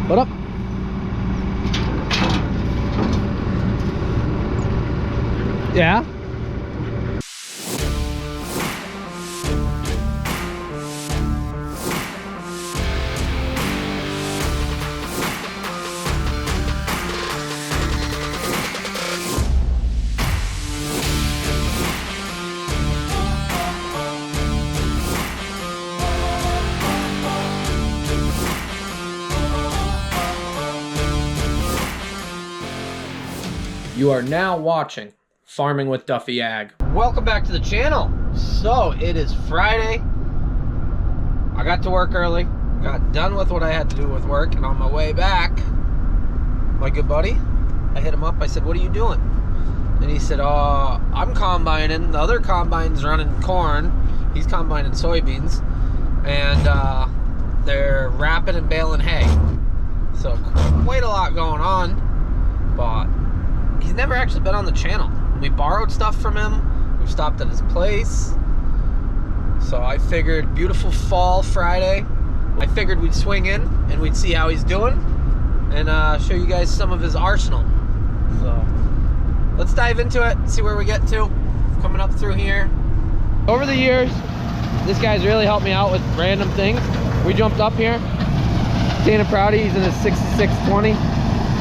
What up? Yeah? You are now watching Farming with Duffy Ag. Welcome back to the channel. So it is Friday. I got to work early, got done with what I had to do with work, and on my way back, my good buddy, I hit him up. I said, what are you doing? And he said, I'm combining. The other combine's running corn. He's combining soybeans. And they're wrapping and baling hay. So quite a lot going on, but he's never actually been on the channel. We borrowed stuff from him. We've stopped at his place. So I figured beautiful fall Friday. I figured we'd swing in and we'd see how he's doing and show you guys some of his arsenal. So let's dive into it, see where we get to. Coming up through here. Over the years, this guy's really helped me out with random things. We jumped up here. Dana Prouty, he's in his 6620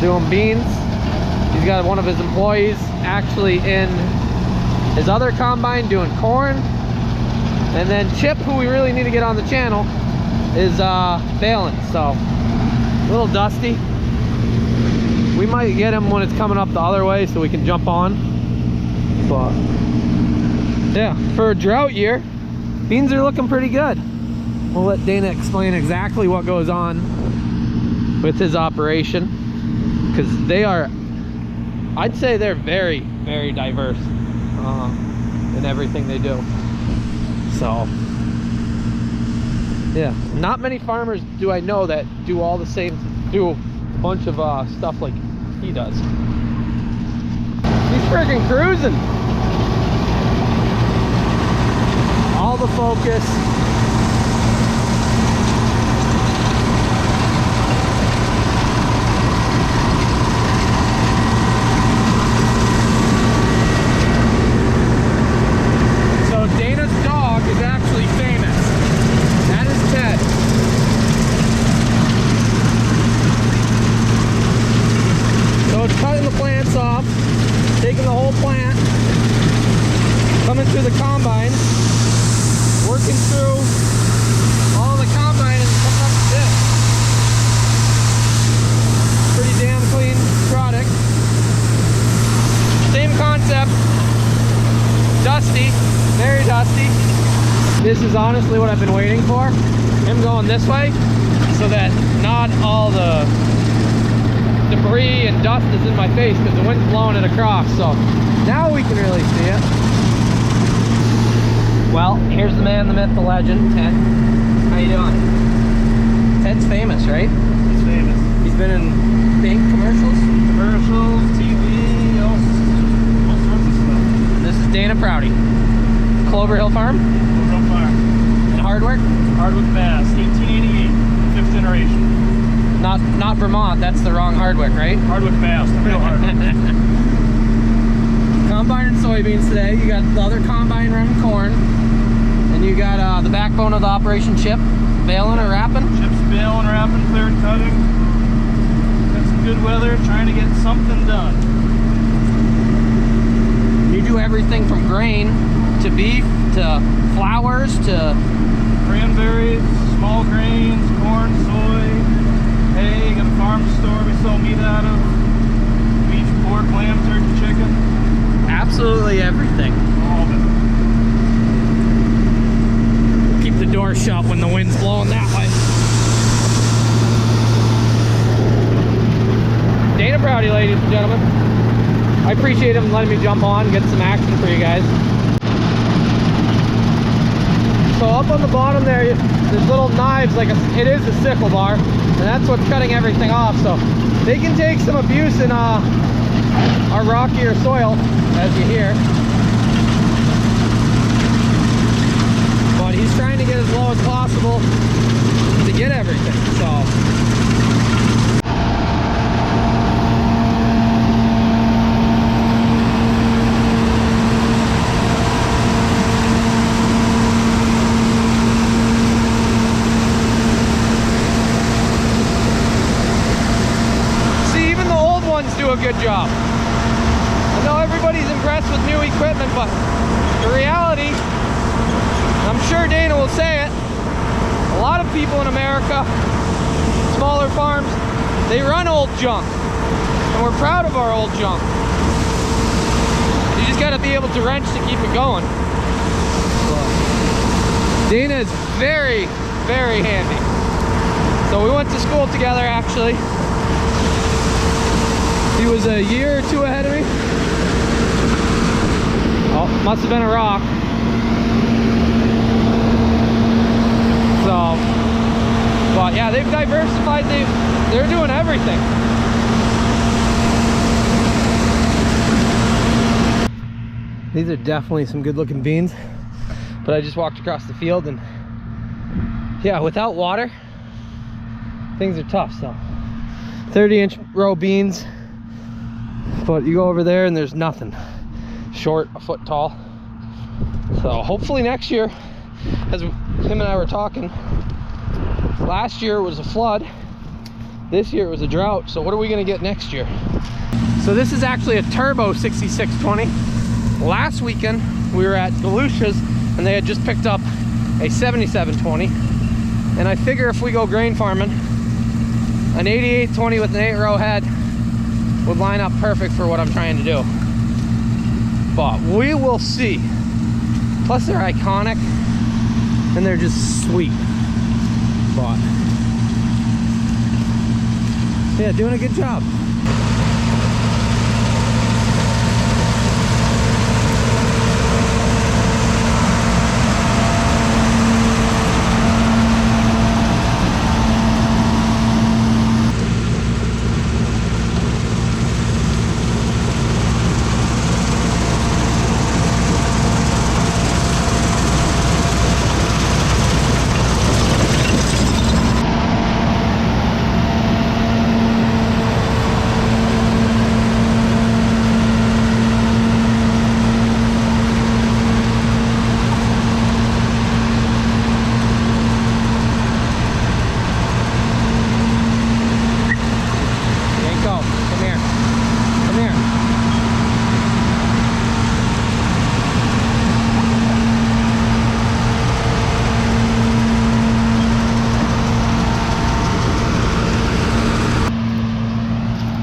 doing beans. He's got one of his employees actually in his other combine doing corn. And then Chip, who we really need to get on the channel, is baling. So, a little dusty. We might get him when it's coming up the other way so we can jump on. But, yeah, for a drought year, beans are looking pretty good. We'll let Dana explain exactly what goes on with his operation, because they are, I'd say they're very, very diverse in everything they do. So, yeah, not many farmers do I know that do all the same, do a bunch of stuff like he does. He's freaking cruising. All the focus. Through the combine, working through all the combine and coming up with this. Pretty damn clean product. Same concept. Dusty, very dusty. This is honestly what I've been waiting for. Him going this way so that not all the debris and dust is in my face because the wind's blowing it across. So now we can really see it. Well, here's the man, the myth, the legend, Ted. How you doing? Ted's famous, right? He's famous. He's been in big commercials? Commercials, TV, all sorts of stuff. This is Dana Prouty. Clover Hill Farm? Clover Hill Farm. And Hardwick? Hardwick, Mass. 1888. 5th generation. Not Vermont, that's the wrong Hardwick, right? Hardwick, Mass. The real Hardwick. Combine and soybeans today. You got the other combine running corn. And you got the backbone of the operation, Chip, baling or wrapping? Chip's baling, wrapping, clear cutting. Got some good weather, trying to get something done. You do everything from grain to beef to flowers to cranberries, small grains, corn, soy, hay. Got a farm to store we sell meat out of. Beef, pork, lamb, turkey, chicken. Absolutely everything. All of it. Keep the door shut when the wind's blowing that way. Dana Prouty, ladies and gentlemen. I appreciate him letting me jump on, get some action for you guys. So up on the bottom there, there's little knives, like it is a sickle bar, and that's what's cutting everything off. So they can take some abuse in our rockier soil, as you hear. But he's trying to get as low as possible to get everything. So do a good job. I know everybody's impressed with new equipment, but the reality, I'm sure Dana will say it, a lot of people in America, smaller farms, they run old junk. And we're proud of our old junk. You just gotta be able to wrench to keep it going. Dana is very, very handy. So we went to school together actually. He was a year or two ahead of me. Oh, must have been a rock. So, but yeah, they've diversified. They're doing everything. These are definitely some good looking beans. But I just walked across the field and yeah, without water, things are tough. So 30-inch row beans, but you go over there and there's nothing. Short, a foot tall. So hopefully next year, as him and I were talking, last year was a flood, this year it was a drought. So what are we gonna get next year? So this is actually a turbo 6620. Last weekend we were at Galusha's and they had just picked up a 7720, and I figure if we go grain farming, an 8820 with an 8-row head would line up perfect for what I'm trying to do. But we will see. Plus they're iconic and they're just sweet. But yeah, doing a good job.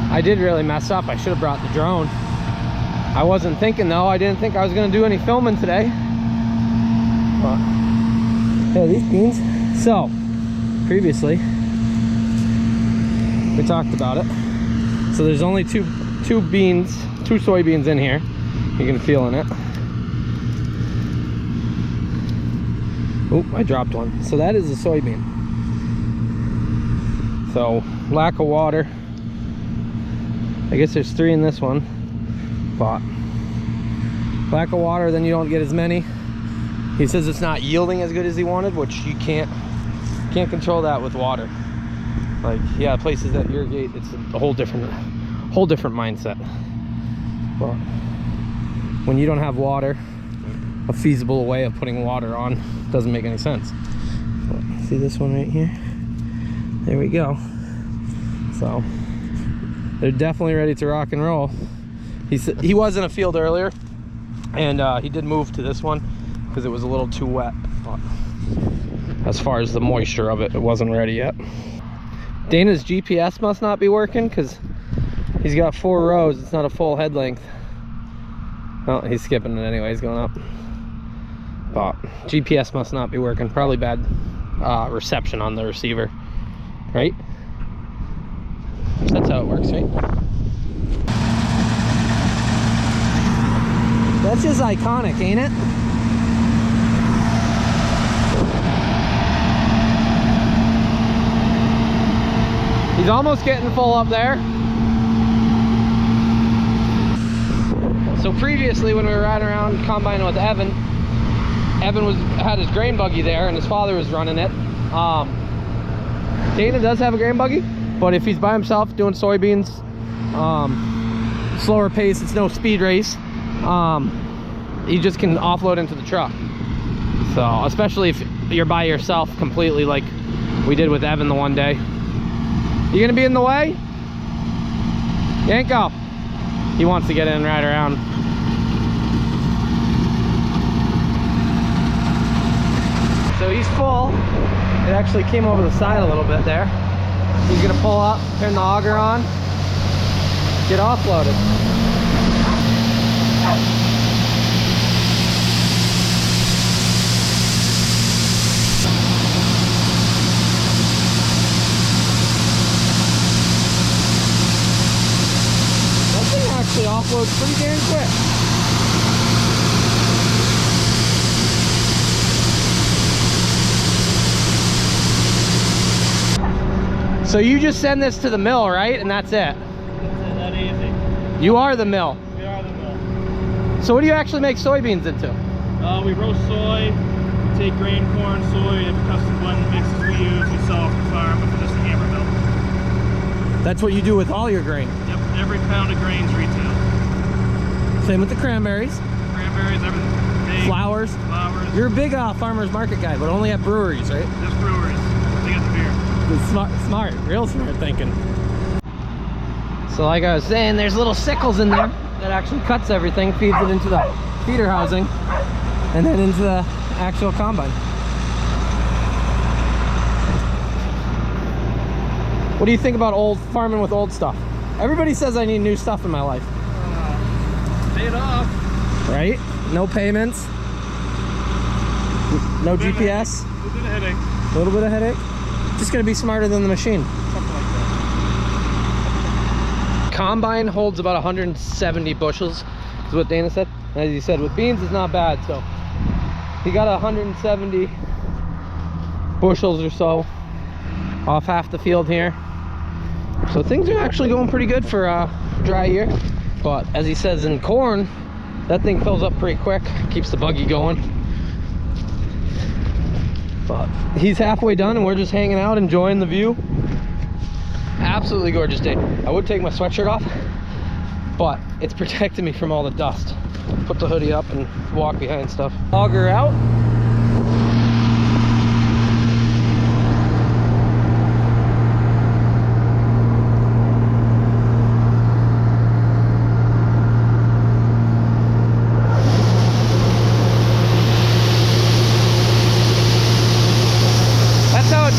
I did really mess up. I should have brought the drone. I wasn't thinking though. I didn't think I was going to do any filming today. But yeah, these beans. So previously we talked about it. So there's only two soybeans in here. You can feel in it. Oh, I dropped one. So that is a soybean. So lack of water. I guess there's 3 in this one, but lack of water, then you don't get as many. He says it's not yielding as good as he wanted, which you can't control that with water. Like, yeah, places that irrigate, it's a whole different mindset. But when you don't have water, a feasible way of putting water on doesn't make any sense. But see this one right here? There we go. So they're definitely ready to rock and roll. He said he was in a field earlier, and he did move to this one because it was a little too wet. But as far as the moisture of it, it wasn't ready yet. Dana's GPS must not be working because he's got 4 rows. It's not a full head length. Oh, he's skipping it anyway. He's going up. But GPS must not be working. Probably bad reception on the receiver, right? That's how it works, right? That's just iconic, ain't it? He's almost getting full up there. So previously when we were riding around combining with Evan had his grain buggy there and his father was running it. Dana does have a grain buggy, but if he's by himself doing soybeans, slower pace, it's no speed race, he just can offload into the truck. So especially if you're by yourself completely, like we did with Evan the one day. You gonna be in the way? Yanko. He wants to get in and ride around. So he's full. It actually came over the side a little bit there. He's gonna pull up, turn the auger on, get offloaded. That thing actually offloads pretty damn quick. So you just send this to the mill, right? And that's it? That's it, that easy. You are the mill. We are the mill. So what do you actually make soybeans into? We roast soy, we take grain, corn, soy, have custom blend mixes we use. We sell off the farm, but for just a hammer mill. That's what you do with all your grain? Yep, every pound of grain's retail. Same with the cranberries? Cranberries, everything. Eggs, flowers? Flowers. You're a big farmer's market guy, but only at breweries, right? Just breweries. They get the beer. Smart, real smart thinking. So like I was saying, there's little sickles in there that actually cuts everything, feeds it into the feeder housing, and then into the actual combine. What do you think about old farming with old stuff? Everybody says I need new stuff in my life. Pay it off. Right? No payments. No GPS. A little bit of headache. A little bit of headache. Just gonna be smarter than the machine. Something like that. Combine holds about 170 bushels, is what Dana said. As he said, with beans it's not bad, so he got 170 bushels or so off half the field here. So things are actually going pretty good for a dry year. But as he says, in corn, that thing fills up pretty quick, keeps the buggy going. But he's halfway done and we're just hanging out, enjoying the view. Absolutely gorgeous day. I would take my sweatshirt off, but it's protecting me from all the dust. Put the hoodie up and walk behind stuff. Auger out.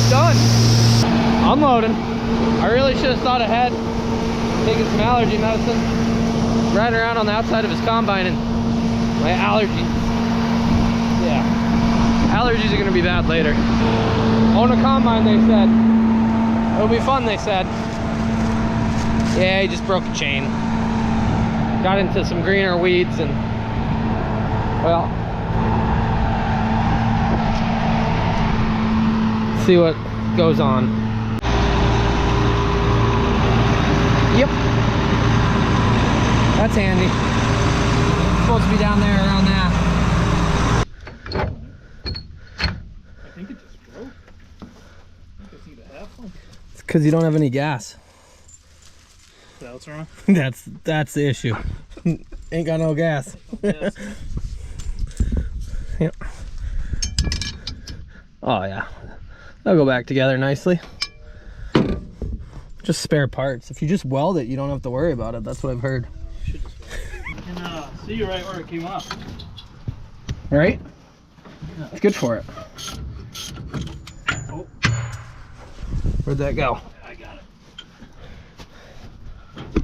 Done. Unloading. I really should have thought ahead, taking some allergy medicine, riding around on the outside of his combine, and my allergies. Yeah, allergies are gonna be bad later. On a combine, they said it'll be fun. They said, yeah, he just broke a chain, got into some greener weeds, and well, see what goes on. Yep, that's handy. Supposed to be down there around that. I think it just broke. I think I see the half one. It's because you don't have any gas. Is that what's wrong? That's the issue. Ain't got no gas. Yes. Yep. Oh yeah. They'll go back together nicely. Just spare parts. If you just weld it, you don't have to worry about it. That's what I've heard. Should just you can see right where it came off. Right? Yeah. It's good for it. Oh. Where'd that go? I got it.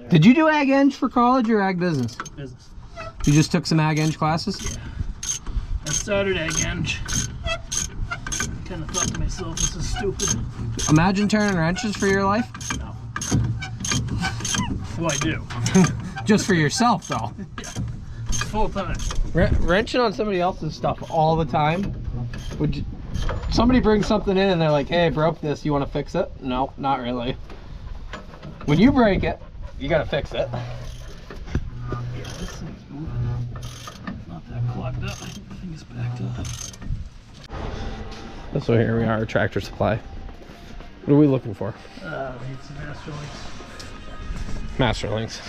Did you do ag eng for college or ag business? Business. You just took some ag eng classes? Yeah. I started again. Kind of thought to myself, this is stupid. Imagine turning wrenches for your life? No. Well, I do. Just for yourself, though. Yeah. Full time. Wrenching on somebody else's stuff all the time. Would you? Somebody brings something in and they're like, "Hey, I broke this. You want to fix it?" No, not really. When you break it, you gotta fix it. Yeah, this thing's moving. Not that clogged up. I think it's backed up. So here we are, Tractor Supply. What are we looking for? We need some master links. Master links.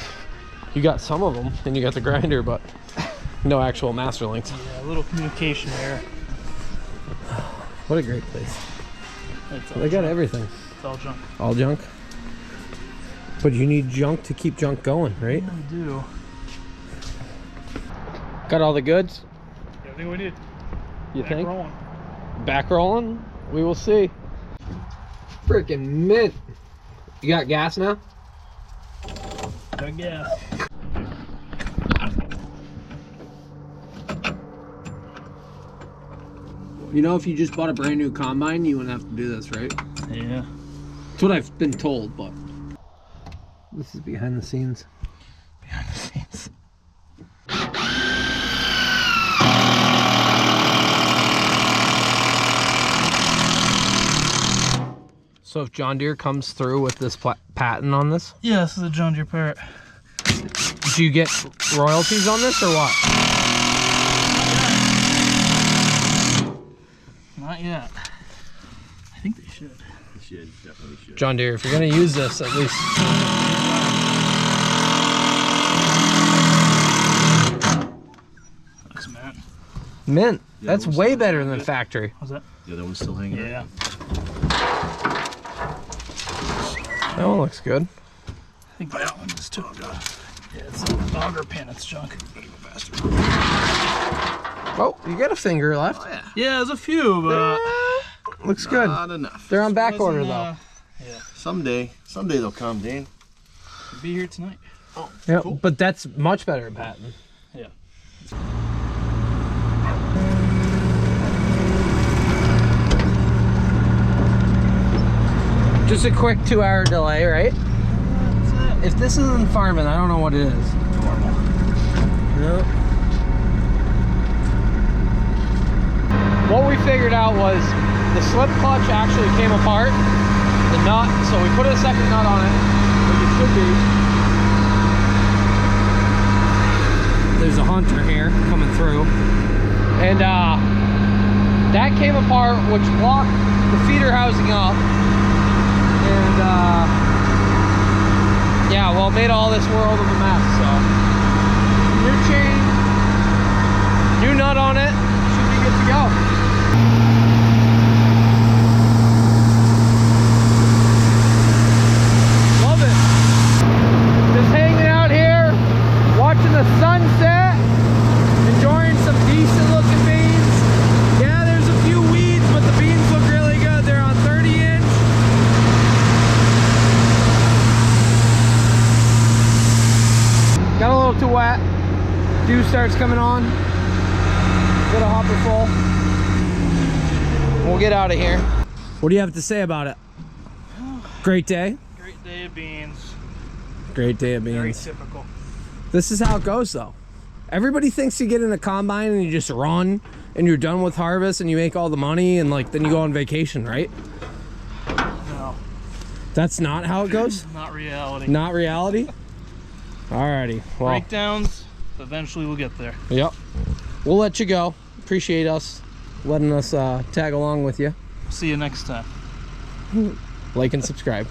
You got some of them, and you got the grinder, but no actual master links. Yeah, a little communication error. What a great place. It's all They got junk. everything. It's all junk. All junk? But you need junk to keep junk going, right? Yeah, I do. Got all the goods? Everything we need. You Back think? rolling. Back rolling? We will see. Freaking mint. You got gas now? Got gas. You know, if you just bought a brand new combine, you wouldn't have to do this, right? Yeah. That's what I've been told, but this is behind the scenes. Behind the scenes. So if John Deere comes through with this patent on this, Yeah, this is a John Deere parrot. do you get royalties on this or what? Not yet. I think they should. They should, definitely should. John Deere, if you're gonna use this, at least. Looks mint. Mint. Yeah, That's we'll way see. better than factory. How's that? The other one's still hanging out? Yeah. That one looks good. I think that one is too. Yeah, it's a auger pin. It's junk. Oh, you got a finger left. Oh, yeah. Yeah, there's a few, but Looks good. Not enough. They're on back order wasn't, though. yeah, Someday they'll come, Dane. should be here tonight. Yeah, Cool. but that's much better than patent. Yeah. Just a quick 2-hour delay, right? That's it. If this isn't farming, I don't know what it is. Normal. No. What we figured out was the slip clutch actually came apart. The nut, so we put a second nut on it, like it should be. There's a Hunter here coming through. And that came apart, which blocked the feeder housing up. And yeah, well, it made all this world of a mess, so. New chain, new nut on it, should be good to go. Love it. Just hanging out here, watching the sunset, enjoying some decent looking beans. Yeah, there's a few weeds, but the beans look really good. They're on 30-inch. Got a little too wet. Dew starts coming on. Get a hopper full. We'll get out of here. What do you have to say about it? Great day. Great day of beans. Great day of Very beans. typical. This is how it goes though. Everybody thinks you get in a combine and you just run and you're done with harvest and you make all the money and like then you go on vacation, right? No, That's not how it goes? not reality. Not reality? Alrighty. Well, Breakdowns. Eventually we'll get there. yep. We'll let you go. Appreciate us letting us tag along with you. See you next time. Like and subscribe.